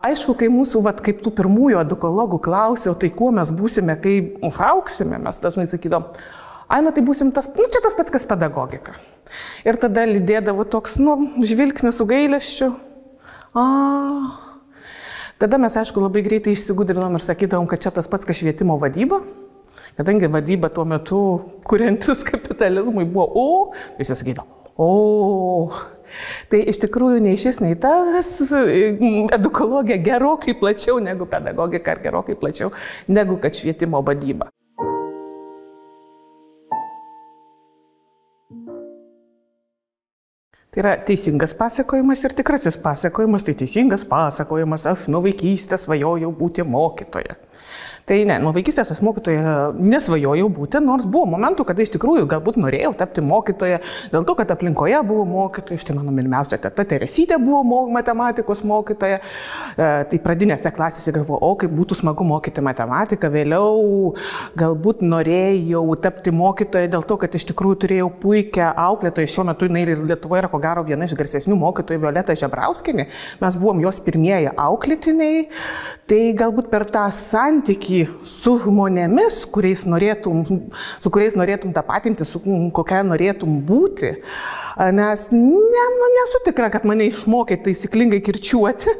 Aišku, kai mūsų, kaip tų pirmųjų edukologų klausiau, tai kuo mes būsime, kai užauksime, mes dažnai sakydom, tai būsim čia tas pats, kas pedagogika. Ir tada lydėdavo toks, žvilgsnis su gailesčiu. Tada mes, aišku, labai greitai išsigudrinom ir sakydavom, kad čia tas pats, kas švietimo vadyba. Kadangi vadyba tuo metu, kuriantis kapitalizmui, buvo visi sakydavo, Tai iš tikrųjų nei šis, nei tas edukologija gerokai plačiau negu pedagogika ar gerokai plačiau negu kad švietimo vadyba. Tai yra teisingas pasakojimas ir tikrasis pasakojimas. Tai teisingas pasakojimas, aš nuo vaikystės svajojau būti mokytoja. Tai ne, nuo vaikystės aš mokytoja nesvajojau būti, nors buvo momentų, kada iš tikrųjų galbūt norėjau tapti mokytoja, dėl to, kad aplinkoje buvo mokytoja, štai mano mylimiausia teta Teresytė buvo matematikos mokytoja, tai pradinėse klasėse galvojau, kaip būtų smagu mokyti matematiką, vėliau galbūt norėjau tapti mokytoja dėl to, kad iš tikrųjų turėjau puikią auklėtoją, šiuo metu jinai Lietuvoje yra ko gero viena iš garsesnių mokytojų, Violeta Žebrauskienė, mes buvom jos pirmieji auklėtiniai, tai galbūt per tą santykį su žmonėmis, su kuriais norėtum tapatinti, su kokia norėtum būti, nes nesu tikra, kad mane išmokė taisyklingai kirčiuoti.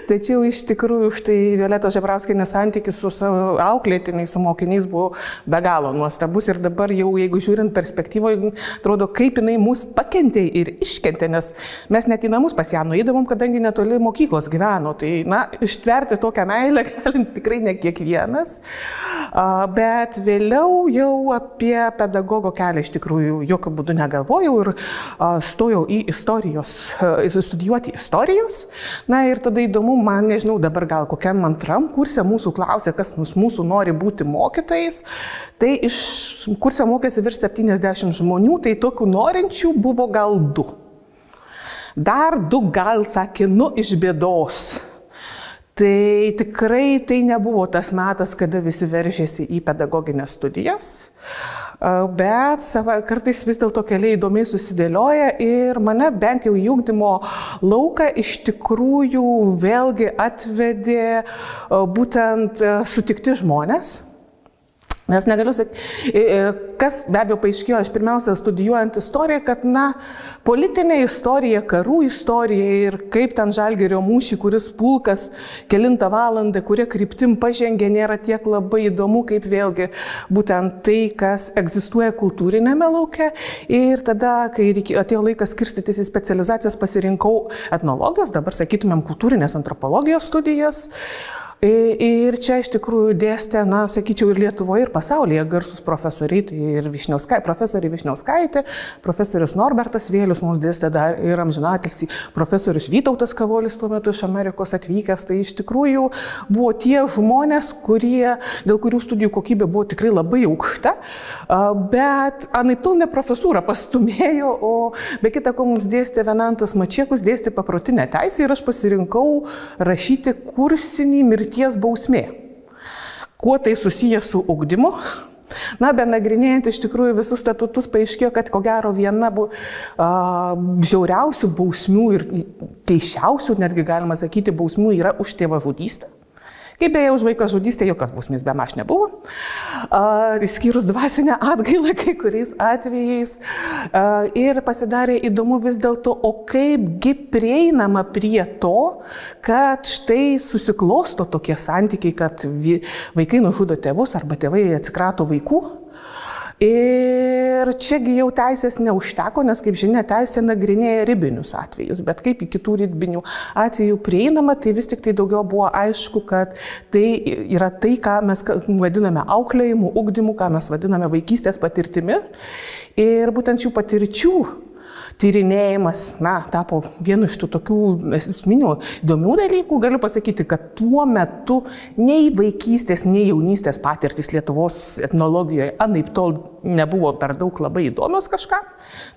Tačiau iš tikrųjų štai Violeta Žebrauskienės santykis su savo auklėtiniais, su mokiniais buvo be galo nuostabus ir dabar jau, jeigu žiūrint perspektyvoje, atrodo, kaip jinai mus pakentė ir iškentė, nes mes net į namus pas ją nueidavom, kadangi netoli mokyklos gyveno. Tai, ištverti tokią meilę galint tikrai ne kiekvienas, bet vėliau jau apie pedagogo kelią iš tikrųjų jokių būdų negalvojau ir stojau į studijuoti istorijos. Ir tada įdomu, man nežinau, dabar gal kokiam antram kurse mūsų klausė, kas iš mūsų nori būti mokytojais. Tai iš kurse mokėsi virš 70 žmonių, tai tokių norinčių buvo gal 2. Dar 2 gal sakė, iš bėdos. Tai tikrai tai nebuvo tas metas, kada visi veržėsi į pedagoginės studijas. Bet kartais vis dėlto keliai įdomiai susidėlioja ir mane bent jau į ugdymo lauką iš tikrųjų vėlgi atvedė būtent sutikti žmonės. Nes negaliu sakyti, kas be abejo paaiškėjo, aš pirmiausia studijuojant istoriją, kad politinė istorija, karų istorija ir kaip ten Žalgirio mūšį, kuris pulkas kelintą valandą, kurie kryptim pažengė, nėra tiek labai įdomu, kaip vėlgi būtent tai, kas egzistuoja kultūrinėme lauke. Ir tada, kai atėjo laikas skirstytis į specializacijas, pasirinkau etnologijos, dabar sakytumėm kultūrinės antropologijos studijas. Ir čia iš tikrųjų dėstė, sakyčiau, ir Lietuvoje, ir pasaulyje garsus profesoriai, tai ir profesoriai Višniauskaitė, profesorius Norbertas Vėlius mums dėstė dar ir amžinatilsį profesorius Vytautas Kavolis tuo metu iš Amerikos atvykęs. Tai iš tikrųjų buvo tie žmonės, dėl kurių studijų kokybė buvo tikrai labai aukšta, bet anaiptol ne profesūrą pastumėjo, o be kita ko mums dėstė Venantas Mačiekus, dėstė paprotinę teisę ir aš pasirinkau rašyti kursinį mirties bausmė. Kuo tai susiję su ugdymu? Benagrinėjant iš tikrųjų visus statutus paaiškėjo, kad ko gero viena žiauriausių bausmių ir keisčiausių, netgi galima sakyti, bausmių yra už tėvažudystę. Kaip beje, už vaiko žudystę jokios bausmės bemaž nebuvo, išskyrus dvasinę atgailą kai kuriais atvejais. Ir pasidarė įdomu vis dėlto, o kaipgi prieinama prie to, kad štai susiklosto tokie santykiai, kad vaikai nužudo tėvus arba tėvai atsikrato vaikų. Ir čiagi jau teisės neužteko, nes, kaip žinia, teisė nagrinėja ribinius atvejus, bet kaip į kitų ribinių atvejų prieinama, tai vis tik tai daugiau buvo aišku, kad tai yra tai, ką mes vadiname auklėjimu, ugdymu, ką mes vadiname vaikystės patirtimi. Ir būtent šių patirčių tyrinėjimas, tapo vienu iš tų tokių esminių įdomių dalykų. Galiu pasakyti, kad tuo metu nei vaikystės, nei jaunystės patirtis Lietuvos etnologijoje anaiptol nebuvo per daug labai įdomios kažką.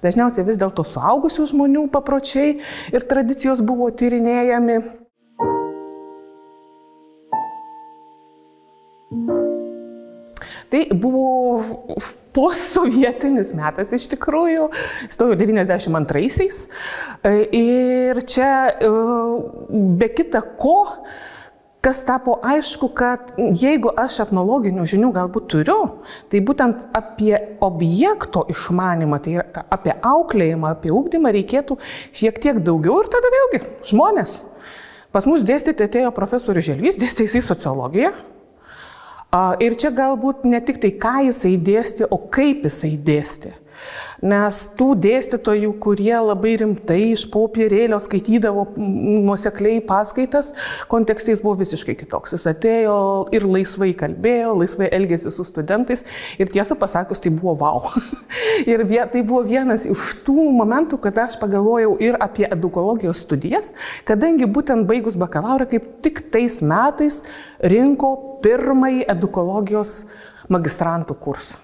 Dažniausiai vis dėlto suaugusių žmonių papročiai ir tradicijos buvo tyrinėjami. Tai buvo postsovietinis metas iš tikrųjų, stojau 92-aisiais. Ir čia be kita ko, kas tapo aišku, kad jeigu aš etnologinių žinių galbūt turiu, tai būtent apie objekto išmanymą, tai apie auklėjimą, apie ugdymą reikėtų šiek tiek daugiau ir tada vėlgi žmonės. Pas mus dėstyti atėjo profesorius Želvys, dėstė jisai sociologiją. Ir čia galbūt ne tik tai, ką jisai dėstė, o kaip jisai dėstė. Nes tų dėstytojų, kurie labai rimtai iš popierėlio skaitydavo nuosekliai paskaitas, kontekstais buvo visiškai kitoks. Jis atėjo ir laisvai kalbėjo, laisvai elgėsi su studentais ir tiesą pasakius, tai buvo wow. Ir tai buvo vienas iš tų momentų, kada aš pagalvojau ir apie edukologijos studijas, kadangi būtent baigus bakalaurą, kaip tik tais metais rinko pirmąjį edukologijos magistrantų kursą.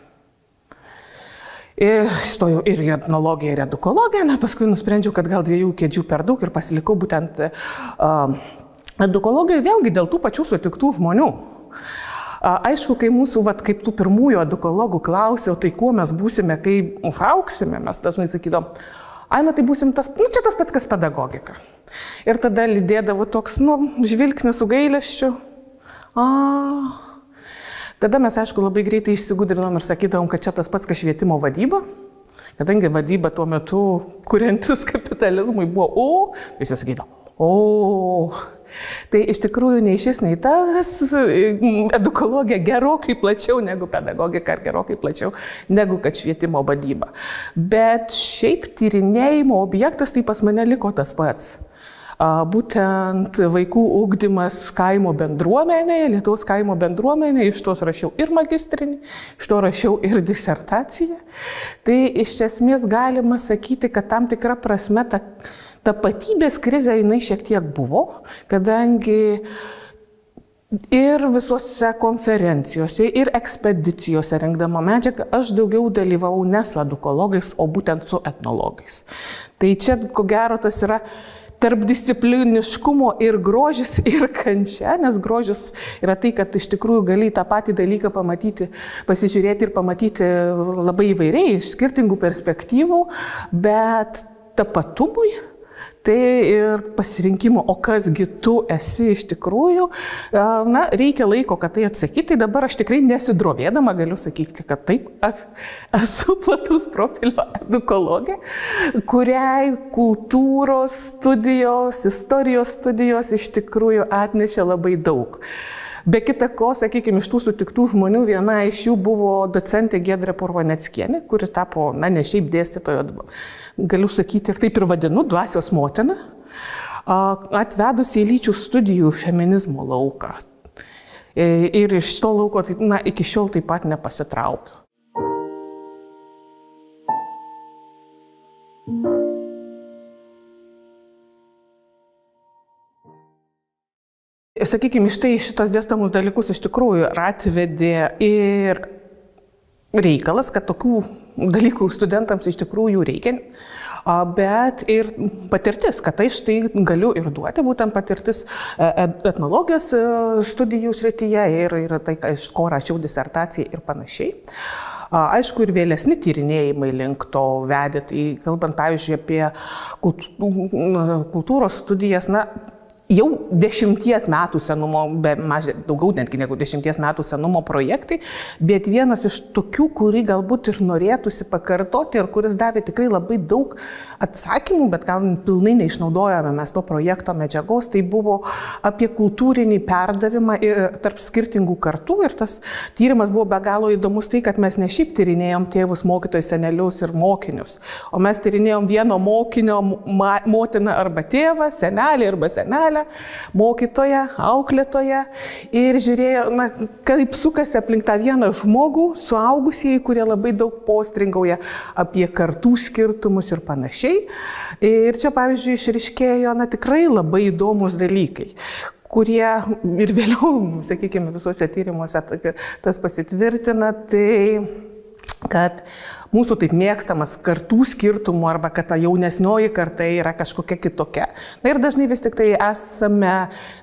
Stojau ir į etnologiją, ir edukologiją, paskui nusprendžiau, kad gal 2 kėdžių per daug ir pasilikau būtent edukologijoje vėlgi dėl tų pačių sutiktų žmonių. Aišku, kai mūsų, kaip tų pirmųjų edukologų klausiau, tai kuo mes būsime, kai užaugsime, mes dažnai sakydom, tai būsim čia tas pats, kas pedagogika. Ir tada lydėdavo toks, žvilgsnis su gailesčiu. Tada mes, aišku, labai greitai išsigudrinom ir sakydavom, kad čia tas pats, kas švietimo vadyba, kadangi vadyba tuo metu, kuriantis kapitalizmui, buvo visi sakydavo, Tai iš tikrųjų nei šis, nei tas edukologija gerokai plačiau negu pedagogika, ar gerokai plačiau negu kad švietimo vadyba. Bet šiaip tyrinėjimo objektas tai pas mane liko tas pats. Būtent vaikų ugdymas kaimo bendruomenėje, Lietuvos kaimo bendruomenėje, iš to aš rašiau ir magistrinį, iš to rašiau ir disertaciją. Tai iš esmės galima sakyti, kad tam tikra prasme ta tapatybės krizė jinai šiek tiek buvo, kadangi ir visose konferencijose, ir ekspedicijose rengdama medžiagą aš daugiau dalyvavau ne su edukologais, o būtent su etnologais. Tai čia, ko gero, tas yra tarpdiscipliniškumo ir grožis, ir kančia, nes grožis yra tai, kad iš tikrųjų gali tą patį dalyką pamatyti, pasižiūrėti ir pamatyti labai įvairiai, iš skirtingų perspektyvų, bet tapatumui, tai ir pasirinkimo, o kasgi tu esi iš tikrųjų, reikia laiko, kad tai atsakyti. Tai dabar aš tikrai nesidrovėdama galiu sakyti, kad taip, aš esu plataus profilio edukologė, kuriai kultūros studijos, istorijos studijos iš tikrųjų atnešė labai daug. Be kita ko, sakykime, iš tų sutiktų žmonių viena iš jų buvo docentė Giedrė Purvaneckienė, kuri tapo, ne šiaip dėstytojo, galiu sakyti, ir taip ir vadinu, dvasios motina, atvedusi į lyčių studijų feminizmo lauką. Ir iš to lauko iki šiol taip pat nepasitraukiu. Sakykime, štai šitos dėstomus dalykus iš tikrųjų atvedė ir reikalas, kad tokių dalykų studentams iš tikrųjų reikia, bet ir patirtis, kad tai štai galiu ir duoti, būtent patirtis etnologijos studijų srityje ir tai, iš ko rašiau disertaciją ir panašiai. Aišku, ir vėlesni tyrinėjimai link to vedė, tai kalbant, pavyzdžiui, apie kultūros studijas, jau 10 metų senumo, daugiau netgi negu 10 metų senumo projektai, bet vienas iš tokių, kurį galbūt ir norėtųsi pakartoti ir kuris davė tikrai labai daug atsakymų, bet gal pilnai neišnaudojame mes to projekto medžiagos, tai buvo apie kultūrinį perdavimą tarp skirtingų kartų ir tas tyrimas buvo be galo įdomus tai, kad mes ne šiaip tyrinėjom tėvus, mokytojus, senelius ir mokinius, o mes tyrinėjom vieno mokinio motiną arba tėvą, senelį arba senelę, mokytoja, auklėtoja ir žiūrėjo, kaip sukasi aplink tą vieną žmogų, suaugusieji, kurie labai daug postringauja apie kartų skirtumus ir panašiai. Ir čia, pavyzdžiui, išryškėjo tikrai labai įdomus dalykai, kurie ir vėliau, sakykime, visuose tyrimuose tas pasitvirtina, tai kad mūsų taip mėgstamas kartų skirtumų arba kad ta jaunesnioji karta yra kažkokia kitokia. Na ir dažnai vis tik tai esame,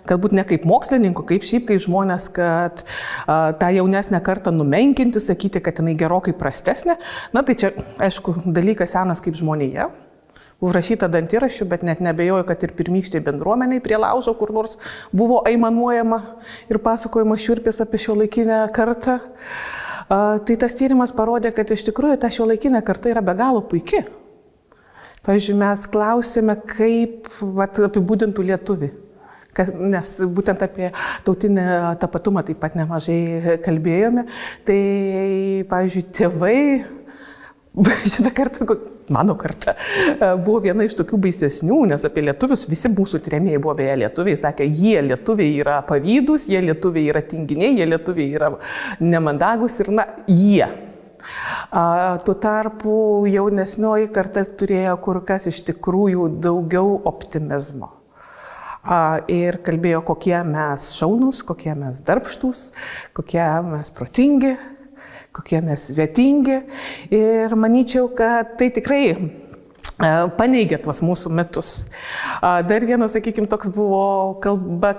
galbūt ne kaip mokslininkų, kaip šiaip kaip žmonės, kad tą jaunesnę kartą numenkinti, sakyti, kad jinai gerokai prastesnė. Na tai čia, aišku, dalykas senas kaip žmonėje. Užrašyta dantiraščių, bet net nebejoju, kad ir pirmykštėj bendruomeniai prie laužo kur nors buvo aimanuojama ir pasakojama šiurpės apie šiuolaikinę kartą. Tai tas tyrimas parodė, kad iš tikrųjų ta šiuolaikinė karta yra be galo puiki. Pavyzdžiui, mes klausėme, kaip apibūdintų lietuvį. Nes būtent apie tautinį tapatumą taip pat nemažai kalbėjome. Tai, pavyzdžiui, tėvai, šitą kartą, mano karta, buvo viena iš tokių baisesnių, nes apie lietuvius visi mūsų trėmėjai buvo beje lietuviai, sakė, jie lietuviai yra pavydūs, jie lietuviai yra tinginiai, jie lietuviai yra nemandagus ir na, jie. Tuo tarpu jaunesnioji karta turėjo kur kas iš tikrųjų daugiau optimizmo. Ir kalbėjo, kokie mes šaunūs, kokie mes darbštūs, kokie mes protingi, kokie mes svetingi. Ir manyčiau, kad tai tikrai paneigia tuos mūsų mitus. Dar vienas, sakykime, toks buvo kalba,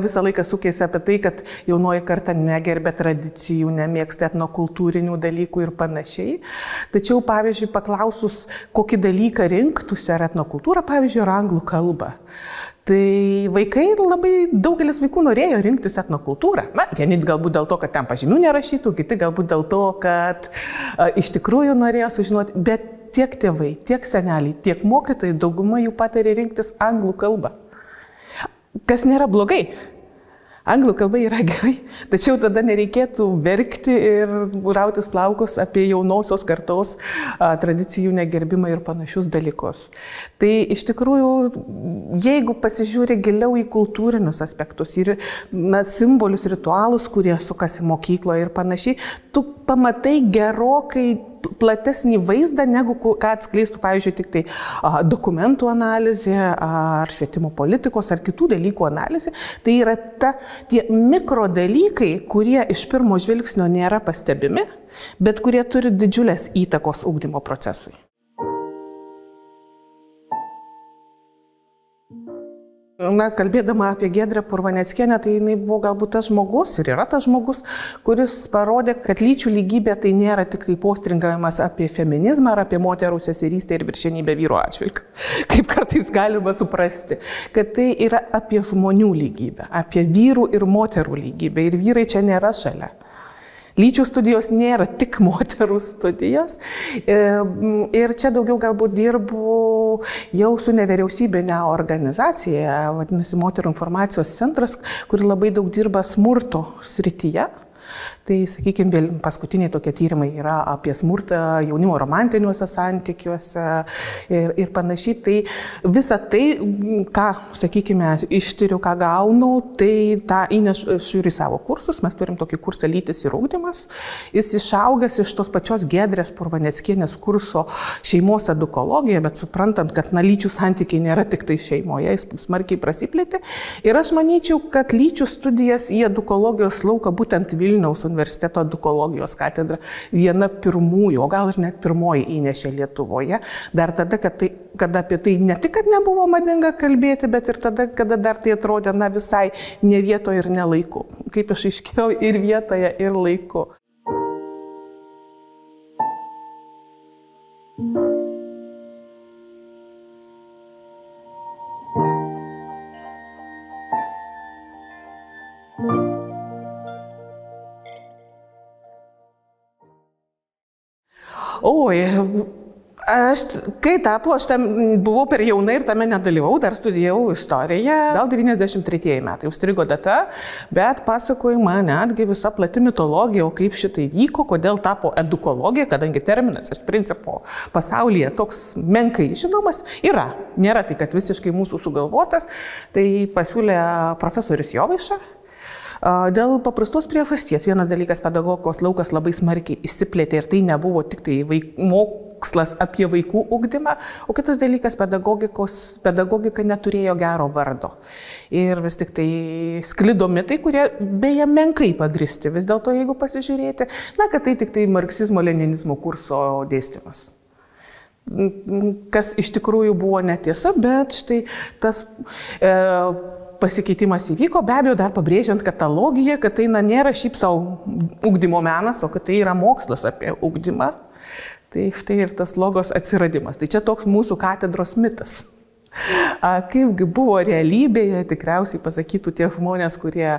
visą laiką sukėsi apie tai, kad jaunoji karta negerbė tradicijų, nemėgsta etnokultūrinių dalykų ir panašiai. Tačiau, pavyzdžiui, paklausus, kokį dalyką rinktųsi ar etnokultūrą, pavyzdžiui, ar anglų kalbą. Tai vaikai, labai daugelis vaikų norėjo rinktis etnokultūrą. Na, vieni galbūt dėl to, kad ten pažymių nerašytų, kiti galbūt dėl to, kad iš tikrųjų norėjo sužinoti, bet tiek tėvai, tiek seneliai, tiek mokytojai, dauguma jų patarė rinktis anglų kalbą. Kas nėra blogai. Anglų kalba yra gerai, tačiau tada nereikėtų verkti ir rautis plaukus apie jaunosios kartos tradicijų negerbimą ir panašius dalykus. Tai iš tikrųjų, jeigu pasižiūri giliau į kultūrinius aspektus ir simbolius, ritualus, kurie sukasi mokykloje ir panašiai, tu pamatai gerokai platesnį vaizdą, negu ką atskleistų, pavyzdžiui, tik tai dokumentų analizė ar švietimo politikos ar kitų dalykų analizė. Tai yra tie mikro dalykai, kurie iš pirmo žvilgsnio nėra pastebimi, bet kurie turi didžiulės įtakos ugdymo procesui. Na, kalbėdama apie Giedrę Purvaneckienę, tai jinai buvo galbūt tas žmogus ir yra tas žmogus, kuris parodė, kad lyčių lygybė tai nėra tik tai postringavimas apie feminizmą ar apie moterų seserystę ir viršenybę vyro atžvilgiu, kaip kartais galima suprasti, kad tai yra apie žmonių lygybę, apie vyrų ir moterų lygybę ir vyrai čia nėra šalia. Lyčių studijos nėra tik moterų studijos ir čia daugiau galbūt dirbu jau su nevyriausybinė organizacija, vadinasi Moterų informacijos centras, kuri labai daug dirba smurto srityje. Tai, sakykime, paskutiniai tokie tyrimai yra apie smurtą jaunimo romantiniuose santykiuose ir panašiai. Tai visą tai, ką, sakykime, ištiriu, ką gaunu, tai tą įnešu į savo kursus. Mes turim tokį kursą Lytis ir ugdymas. Jis išaugęs iš tos pačios Giedrės Purvaneckienės kurso šeimos edukologija, bet suprantant, kad lyčių santykiai nėra tik tai šeimoje, jis smarkiai prasiplėtė. Ir aš manyčiau, kad lyčių studijas į edukologijos lauką būtent Vilniaus universiteto edukologijos katedra viena pirmųjų, o gal ir net pirmoji įnešė Lietuvoje. Dar tada, kada apie tai ne tik, kad nebuvo madinga kalbėti, bet ir tada, kada dar tai atrodė visai ne vietoje ir ne laiku. Kaip aš aiškiau, ir vietoje, ir laiku. Oi, kai tapo, aš tam buvau per jauna ir tame nedalyvau, dar studijavau istoriją, gal 93 metai, užstrigo data, bet pasakojama netgi visa plati mitologija, o kaip šitai vyko, kodėl tapo edukologija, kadangi terminas iš principo pasaulyje toks menkai žinomas yra, nėra tai, kad visiškai mūsų sugalvotas, tai pasiūlė profesorius Jovaiša. Dėl paprastos priežasties. Vienas dalykas, pedagogikos laukas labai smarkiai išsiplėtė ir tai nebuvo tik tai mokslas apie vaikų ugdymą, o kitas dalykas, pedagogika neturėjo gero vardo. Ir vis tik tai sklido mitai, kurie beje menkai pagristi. Vis dėlto, jeigu pasižiūrėti, kad tai tik tai marksizmo-leninizmo kurso dėstymas. Kas iš tikrųjų buvo netiesa, bet štai tas pasikeitimas įvyko, be abejo, dar pabrėžiant katalogiją, kad tai nėra šiaip savo ugdymo menas, o kad tai yra mokslas apie ugdymą. Tai štai ir tas logos atsiradimas. Tai čia toks mūsų katedros mitas. Kaipgi buvo realybėje, tikriausiai pasakytų tie žmonės, kurie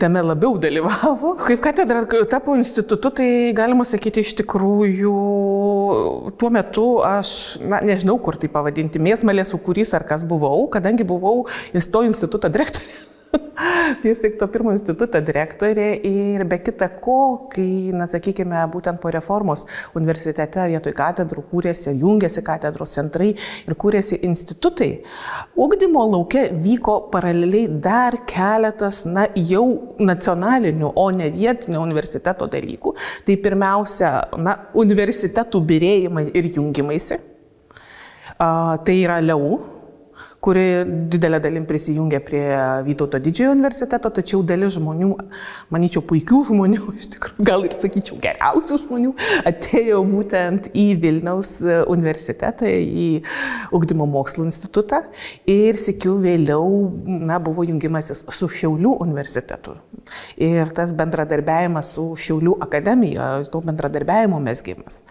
tame labiau dalyvavo. Kaip katedra tapo institutu, tai galima sakyti iš tikrųjų, tuo metu aš, nežinau, kur tai pavadinti, mėsmalės sūkurys ar kas buvau, kadangi buvau to instituto direktorė. Vis tik to pirmo instituto direktorė ir be kita ko, kai, sakykime, būtent po reformos universitete vietoj katedrų kūrėsi, jungėsi katedros centrai ir kūrėsi institutai, ugdymo lauke vyko paraleliai dar keletas, jau nacionalinių, o ne vietinio universiteto dalykų. Tai pirmiausia, universitetų birėjimai ir jungimaisi. Tai yra LEU, kuri didelė dalim prisijungė prie Vytauto didžiojo universiteto, tačiau dalis žmonių, manyčiau, puikių žmonių, iš tikrųjų, gal ir sakyčiau, geriausių žmonių, atėjo būtent į Vilniaus universitetą, į Ugdymo mokslo institutą ir sykiu vėliau buvo jungimasis su Šiaulių universitetu. Ir tas bendradarbiavimas su Šiaulių akademija, to bendradarbiavimo mezgimas.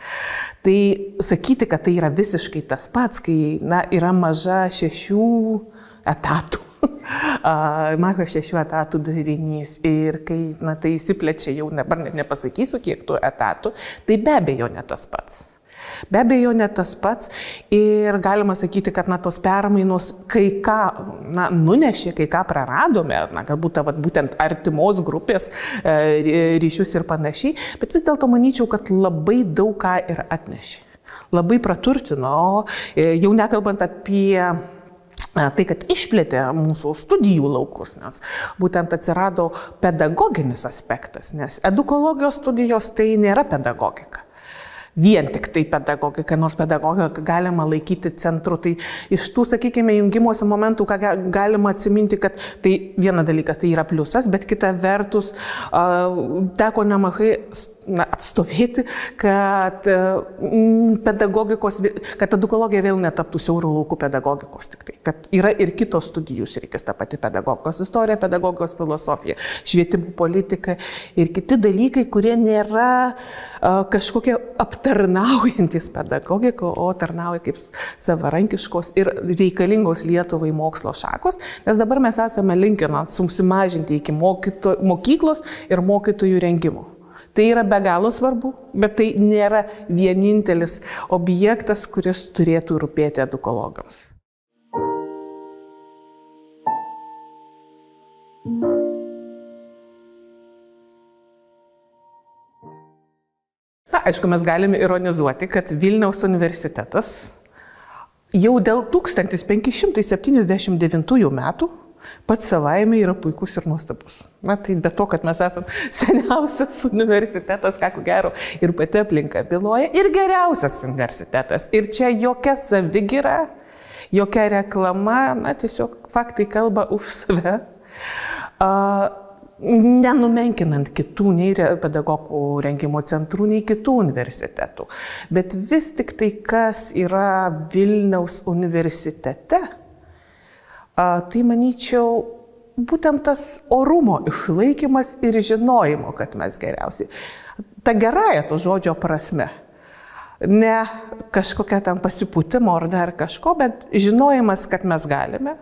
Tai sakyti, kad tai yra visiškai tas pats, kai yra maža 6 etatų. Mažas 6 etatų darinys ir kai tai įsiplečia, jau dabar net nepasakysiu, kiek tų etatų, tai be abejo ne tas pats. Be abejo ne tas pats ir galima sakyti, kad tos permainos kai ką nunešė, kai ką praradome, galbūt būtent artimos grupės ryšius ir panašiai, bet vis dėlto manyčiau, kad labai daug ką ir atnešė. Labai praturtino, jau nekalbant apie tai, kad išplėtė mūsų studijų laukus, nes būtent atsirado pedagoginis aspektas, nes edukologijos studijos tai nėra pedagogika. Vien tik tai pedagogika, nors pedagogiką galima laikyti centru. Tai iš tų, sakykime, jungimosi momentų, ką galima atsiminti, kad tai viena dalykas, tai yra pliusas, bet kita vertus teko nemažai atstovėti, kad kad edukologija vėl netaptų siaurų laukų pedagogikos tik tai. Kad yra ir kitos studijų sritys, ta pati pedagogikos istorija, pedagogikos filosofija, švietimo politika ir kiti dalykai, kurie nėra kažkokie aptarnaujantis pedagogiką, o tarnauja kaip savarankiškos ir reikalingos Lietuvai mokslo šakos, nes dabar mes esame linkę susimažinti iki mokyklos ir mokytojų rengimo. Tai yra be galo svarbu, bet tai nėra vienintelis objektas, kuris turėtų rūpėti edukologams. Aišku, mes galime ironizuoti, kad Vilniaus universitetas jau dėl 1579 metų pats savaime yra puikus ir nuostabus. Tai be to, kad mes esame seniausias universitetas, ką gero, ir pati aplinka byloja, ir geriausias universitetas. Ir čia jokia savigyra, jokia reklama, tiesiog faktai kalba už save. Nenumenkinant kitų, nei pedagogų rengimo centrų, nei kitų universitetų. Bet vis tik tai, kas yra Vilniaus universitete, tai manyčiau būtent tas orumo išlaikymas ir žinojimo, kad mes geriausiai. Ta gerąja to žodžio prasme. Ne kažkokia tam pasipūtimo ar dar kažko, bet žinojimas, kad mes galime.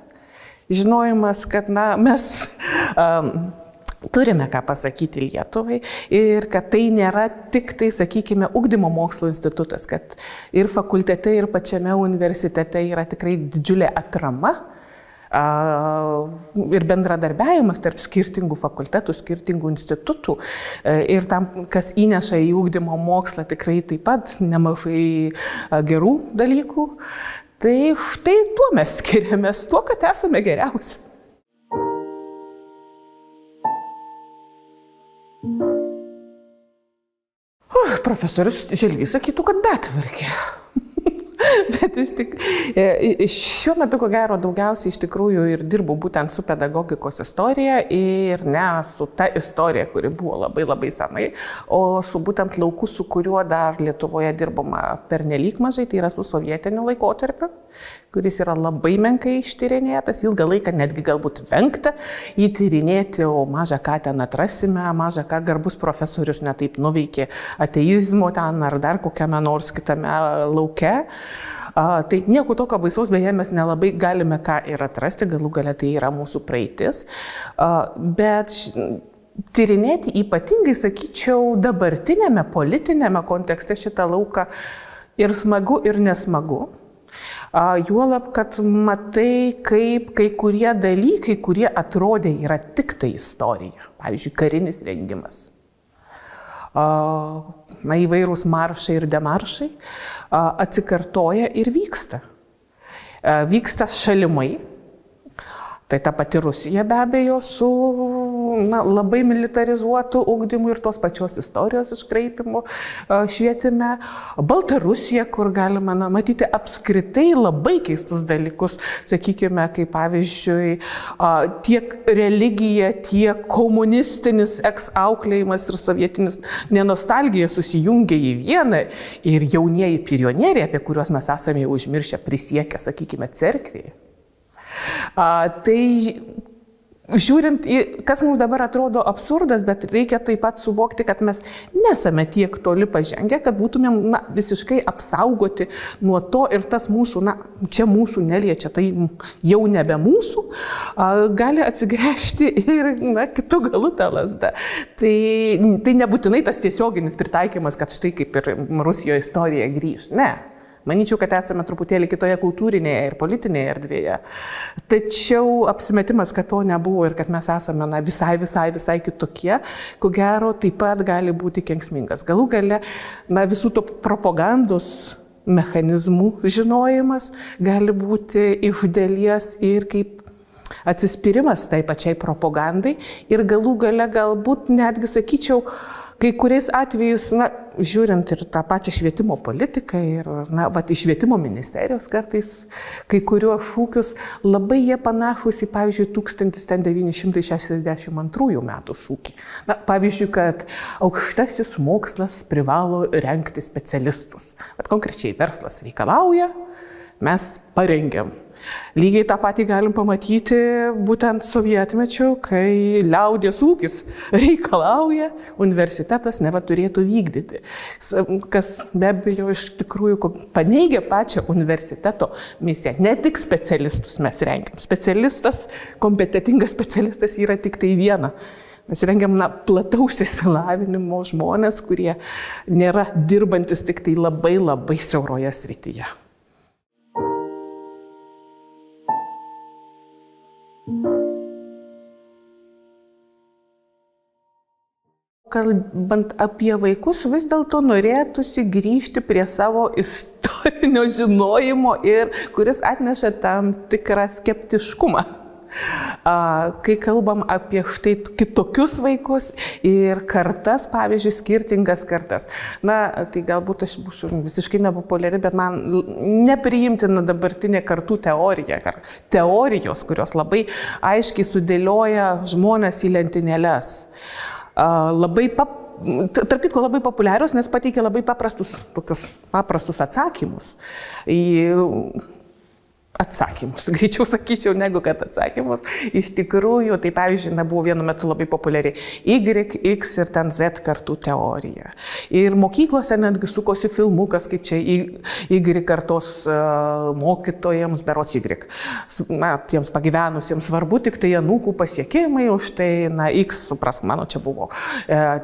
Žinojimas, kad mes turime ką pasakyti Lietuvai ir kad tai nėra tik tai, sakykime, Ugdymo mokslo institutas, kad ir fakultete, ir pačiame universitete yra tikrai didžiulė atrama ir bendradarbiavimas tarp skirtingų fakultetų, skirtingų institutų ir tam, kas įneša į ugdymo mokslą tikrai taip pat nemažai gerų dalykų. Tai štai tuo mes skiriamės, tuo, kad esame geriausi. profesorius Želvys sakytų, kad betvarkė. Bet šiuo metu, ko gero, daugiausiai iš tikrųjų ir dirbu būtent su pedagogikos istorija ir ne su ta istorija, kuri buvo labai labai senai, o su būtent lauku, su kuriuo dar Lietuvoje dirbama pernelyg mažai, tai yra su sovietiniu laikotarpiu, kuris yra labai menkai ištyrinėtas, ilgą laiką netgi galbūt vengta įtyrinėti, o mažą ką ten atrasime, mažą ką garbus profesorius netaip nuveikė ateizmo ten ar dar kokiame nors kitame lauke. Tai nieko tokio baisaus, beje, mes nelabai galime ką ir atrasti, galų gale tai yra mūsų praeitis, bet tyrinėti ypatingai, sakyčiau, dabartinėme politinėme kontekste šitą lauką ir smagu, ir nesmagu. Juolab, kad matai, kaip kai kurie dalykai, kurie atrodė yra tik tai istorija, pavyzdžiui, karinis rengimas, įvairūs maršai ir demaršai, atsikartoja ir vyksta. Vyksta šalimai, tai ta pati Rusija be abejo su labai militarizuotu ugdymu ir tos pačios istorijos iškraipimu švietime. Baltarusija, kur galima matyti apskritai labai keistus dalykus, sakykime, kaip pavyzdžiui, tiek religija, tiek komunistinis eksauklėjimas ir sovietinis nenostalgija susijungia į vieną ir jaunieji pionieriai, apie kuriuos mes esame jau užmiršę, prisiekę, sakykime, cerkvėje. Tai žiūrint, kas mums dabar atrodo absurdas, bet reikia taip pat suvokti, kad mes nesame tiek toli pažengę, kad būtumėm visiškai apsaugoti nuo to ir tas mūsų, čia mūsų neliečia, tai jau nebe mūsų, gali atsigręžti ir kitų galų tą lazdą. Tai nebūtinai tas tiesioginis pritaikymas, kad štai kaip ir Rusijoje istorija grįž. Ne. Manyčiau, kad esame truputėlį kitoje kultūrinėje ir politinėje erdvėje. Tačiau apsimetimas, kad to nebuvo ir kad mes esame visai kitokie, ko gero taip pat gali būti kenksmingas. Galų gale visų to propagandos mechanizmų žinojimas gali būti iš dalies ir kaip atsispyrimas tai pačiai propagandai ir galų gale galbūt netgi sakyčiau, kai kuriais atvejais, žiūrint ir tą pačią švietimo politiką ir iš švietimo ministerijos kartais kai kuriuos šūkius, labai jie panašūs į, pavyzdžiui, 1962 metų šūkį. Pavyzdžiui, kad aukštasis mokslas privalo rengti specialistus. Bet konkrečiai verslas reikalauja, mes parengiam. Lygiai tą patį galim pamatyti būtent sovietmečiu, kai liaudies ūkis reikalauja, universitetas neva turėtų vykdyti. Kas be abejo iš tikrųjų paneigia pačią universiteto misiją. Ne tik specialistus mes rengiam. Specialistas, kompetentingas specialistas yra tik tai viena. Mes rengiam plataus išsilavinimo žmonės, kurie nėra dirbantis tik tai labai labai siauroje srityje. Kalbant apie vaikus, vis dėlto norėtųsi grįžti prie savo istorinio žinojimo ir kuris atneša tam tikrą skeptiškumą. Kai kalbam apie štai kitokius vaikus ir kartas, pavyzdžiui, skirtingas kartas. Tai galbūt aš būsiu visiškai nepopuliari, bet man nepriimtina dabartinė kartų teorija. Teorijos, kurios labai aiškiai sudėlioja žmones į lentynėles. Tarp kitko labai populiarios, nes pateikia labai paprastus atsakymus. Greičiau sakyčiau, negu kad atsakymus. Iš tikrųjų, tai pavyzdžiui, buvo vienu metu labai populiari Y, X ir ten Z kartų teorija. Ir mokyklose netgi sukosi filmukas, kaip čia Y kartos mokytojams, berods Y. Tiems pagyvenusiems svarbu tik tai anūkų pasiekimai, už tai, X, suprask, mano čia buvo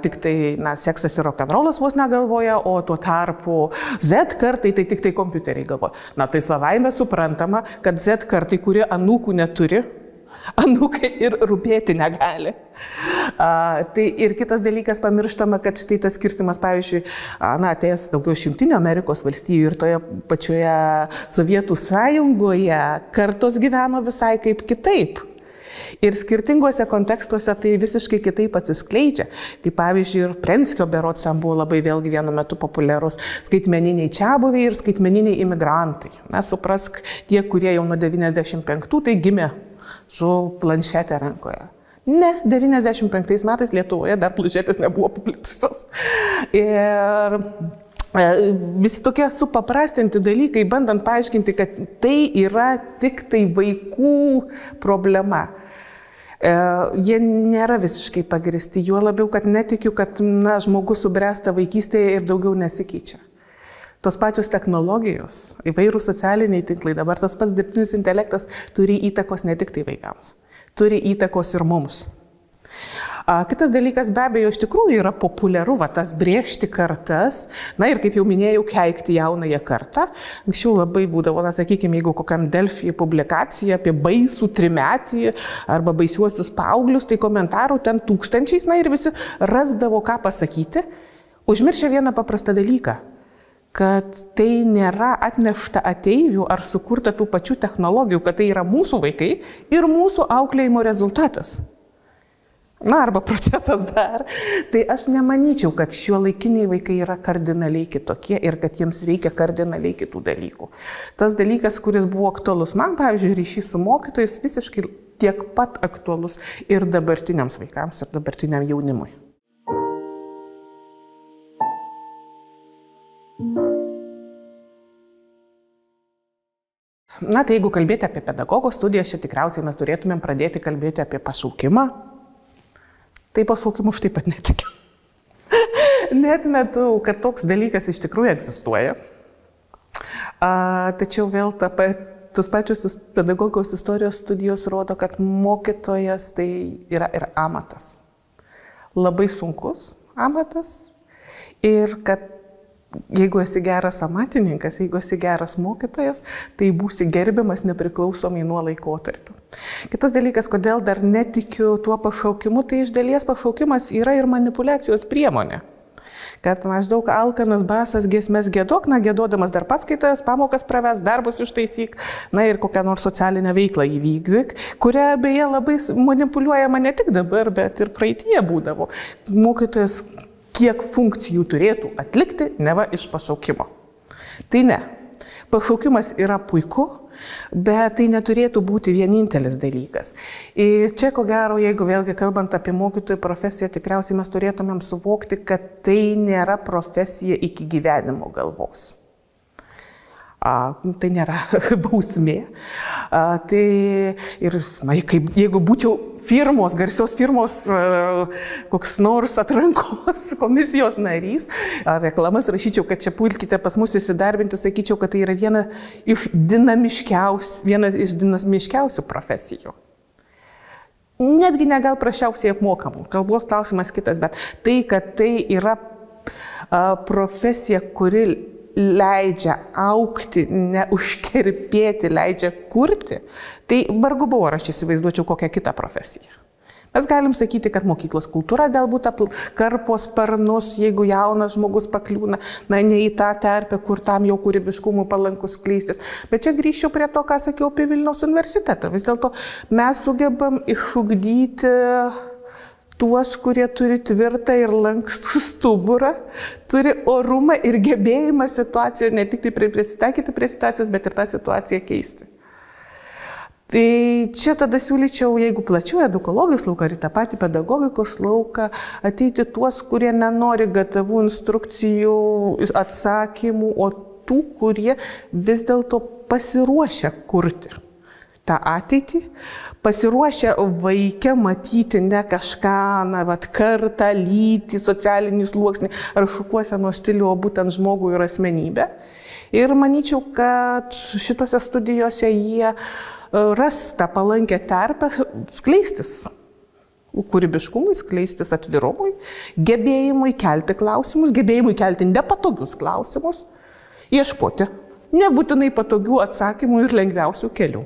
tik tai, seksas ir rokenrolas vos negalvoja, o tuo tarpu Z kartai tai tik tai kompiuteriai galvoja. Tai savaime suprantama, kad Z kartai, kurie anūkų neturi, anūkai ir rūpėti negali. Tai ir kitas dalykas pamirštama, kad štai tas skirstimas, pavyzdžiui, atėjęs daugiau iš Jungtinių Amerikos valstijų ir toje pačioje Sovietų sąjungoje kartos gyveno visai kaip kitaip. Ir skirtinguose kontekstuose tai visiškai kitaip atsiskleidžia. Kaip pavyzdžiui, ir Prenskio berods ten buvo labai vėlgi vienu metu populiarus skaitmeniniai čiabuviai ir skaitmeniniai imigrantai. Na, suprask, tie, kurie jau nuo 95 tai gimė su planšetė rankoje. Ne, 95 metais Lietuvoje dar planšetės nebuvo paplitusios. Ir visi tokie supaprastinti dalykai, bandant paaiškinti, kad tai yra tik tai vaikų problema. Jie nėra visiškai pagristi, juo labiau, kad netikiu, kad žmogus subręsta vaikystėje ir daugiau nesikeičia. Tos pačios technologijos, įvairūs socialiniai tinklai, dabar tas pats dirbtinis intelektas turi įtakos ne tik tai vaikams, turi įtakos ir mums. Kitas dalykas, be abejo, iš tikrųjų yra populiaru tas brėžti kartas, na ir kaip jau minėjau, keikti jaunąją kartą. Anksčiau labai būdavo, sakykime, jeigu kokiam Delfi publikacija apie baisų trimetį arba baisiuosius paauglius, tai komentarų ten tūkstančiais, na ir visi rasdavo ką pasakyti, užmiršę vieną paprastą dalyką, kad tai nėra atnešta ateivių ar sukurta tų pačių technologijų, kad tai yra mūsų vaikai ir mūsų auklėjimo rezultatas. Na, arba procesas dar. Tai aš nemanyčiau, kad šiuolaikiniai vaikai yra kardinaliai kitokie ir kad jiems reikia kardinaliai kitų dalykų. Tas dalykas, kuris buvo aktualus man, pavyzdžiui, ryšys su mokytojais, visiškai tiek pat aktualus ir dabartiniams vaikams, ir dabartiniam jaunimui. Na, tai jeigu kalbėti apie pedagogo studijas, čia tikriausiai mes turėtumėm pradėti kalbėti apie pašaukimą. Tai pašaukimu aš taip pat netikiu. Neatmetu, kad toks dalykas iš tikrųjų egzistuoja. Tačiau vėl tos pačios pedagogikos istorijos studijos rodo, kad mokytojas tai yra ir amatas. Labai sunkus amatas. Ir kad jeigu esi geras amatininkas, jeigu esi geras mokytojas, tai būsi gerbiamas nepriklausomai nuo laikotarpio. Kitas dalykas, kodėl dar netikiu tuo pašaukimu, tai iš dalies pašaukimas yra ir manipulacijos priemonė. Kad maždaug alkanas basas giesmes giedok, giedodamas dar paskaitas, pamokas praves, darbus ištaisyk, ir kokią nors socialinę veiklą įvykdyk, kurią beje labai manipuliuojama ne tik dabar, bet ir praeityje būdavo. Mokytojas kiek funkcijų turėtų atlikti, neva iš pašaukimo. Tai ne. Pašaukimas yra puiku, bet tai neturėtų būti vienintelis dalykas. Ir čia, ko gero, jeigu vėlgi kalbant apie mokytojų profesiją, tikriausiai mes turėtumėm suvokti, kad tai nėra profesija iki gyvenimo galvos. Tai nėra bausmė. Tai ir, jeigu būčiau garsios firmos koks nors atrankos komisijos narys, ar reklamas rašyčiau, kad čia pulkite pas mus įsidarbinti, sakyčiau, kad tai yra viena iš dinamiškiausių profesijų. Netgi ne gal prašiausiai apmokamų, kalbos klausimas kitas, bet tai, kad tai yra profesija, kuri leidžia augti, neužkerpėti, leidžia kurti, tai vargu buvo, aš įsivaizduočiau kokią kitą profesiją. Mes galim sakyti, kad mokyklos kultūra galbūt karpo sparnus, jeigu jaunas žmogus pakliūna, ne į tą terpę, kur tam jau kūrybiškumui palankus skleistis. Bet čia grįžčiau prie to, ką sakiau apie Vilniaus universitetą. Vis dėlto mes sugebam išugdyti tuos, kurie turi tvirtą ir lankstų stuburą, turi orumą ir gebėjimą situaciją ne tik tai prisitaikyti prie situacijos, bet ir tą situaciją keisti. Tai čia tada siūlyčiau, jeigu plačiau edukologijos lauką ir tą patį pedagogikos lauką, ateiti tuos, kurie nenori gatavų instrukcijų, atsakymų, o tų, kurie vis dėlto pasiruošia kurti tą ateitį, pasiruošę vaikę matyti ne kažką, kartą, lytį, socialinį sluoksnį ar šukuosenos stilių, o būtent žmogų ir asmenybę. Ir manyčiau, kad šitose studijose jie ras tą palankę terpę skleistis kūrybiškumui, skleistis atvirumui, gebėjimui kelti klausimus, gebėjimui kelti nepatogius klausimus, ieškoti nebūtinai patogių atsakymų ir lengviausių kelių.